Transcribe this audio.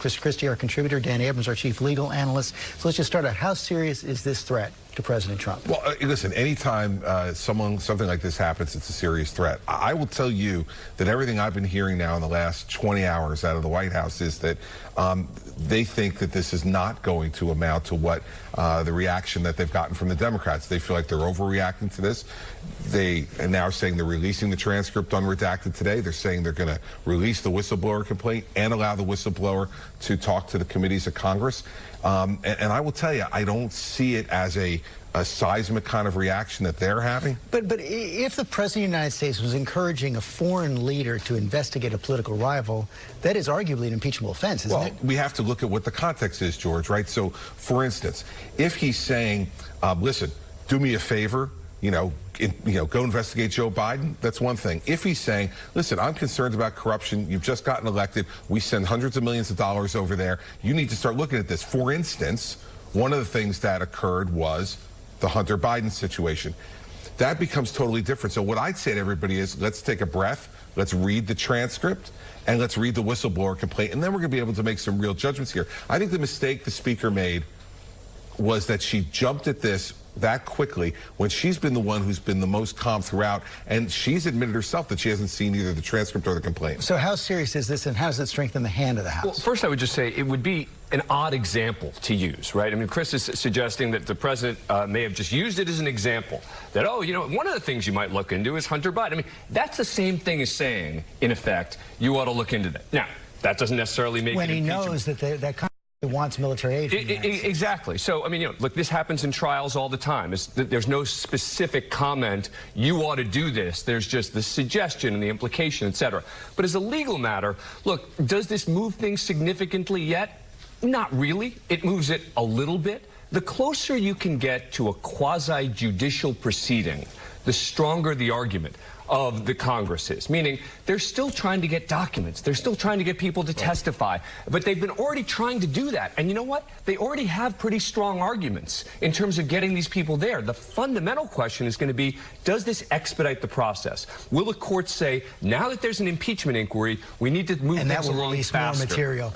Christie, our contributor, Dan Abrams, our chief legal analyst. So let's just start out. How serious is this threat to President Trump? Well, listen, anytime something like this happens, it's a serious threat. I will tell you that everything I've been hearing now in the last 20 hours out of the White House is that they think that this is not going to amount to what the reaction that they've gotten from the Democrats. They feel like they're overreacting to this. They are now saying they're releasing the transcript unredacted today. They're saying they're going to release the whistleblower complaint and allow the whistleblower to talk to the committees of Congress. And I will tell you, I don't see it as a seismic kind of reaction that they're having. But if the President of the United States was encouraging a foreign leader to investigate a political rival, that is arguably an impeachable offense, isn't it? Well, we have to look at what the context is, George, right? So, for instance, if he's saying, listen, do me a favor, go investigate Joe Biden, that's one thing. If he's saying, listen, I'm concerned about corruption, you've just gotten elected, we send hundreds of millions of dollars over there, you need to start looking at this. For instance, one of the things that occurred was the Hunter Biden situation. That becomes totally different. So what I'd say to everybody is, let's take a breath, let's read the transcript, and let's read the whistleblower complaint, and then we're going to be able to make some real judgments here. I think the mistake the speaker made was that she jumped at this that quickly when she's been the one who's been the most calm throughout, and she's admitted herself that she hasn't seen either the transcript or the complaint. So how serious is this, and how does it strengthen the hand of the House? Well, first I would just say it would be an odd example to use, right? I mean, Chris is suggesting that the president may have just used it as an example, that, oh, one of the things you might look into is Hunter Biden. I mean, that's the same thing as saying, in effect, you ought to look into that. Now, that doesn't necessarily make it when he knows that that wants military aid. Exactly. So, I mean, look, this happens in trials all the time. There's no specific comment, you ought to do this. There's just the suggestion and the implication, etc. But as a legal matter, look, does this move things significantly yet? Not really. It moves it a little bit. The closer you can get to a quasi-judicial proceeding, the stronger the argument of the Congress is, meaning they're still trying to get documents. They're still trying to get people to testify, but they've been already trying to do that. And you know what? They already have pretty strong arguments in terms of getting these people there. The fundamental question is going to be, does this expedite the process? Will the court say, now that there's an impeachment inquiry, we need to move things along faster? And that will release more material.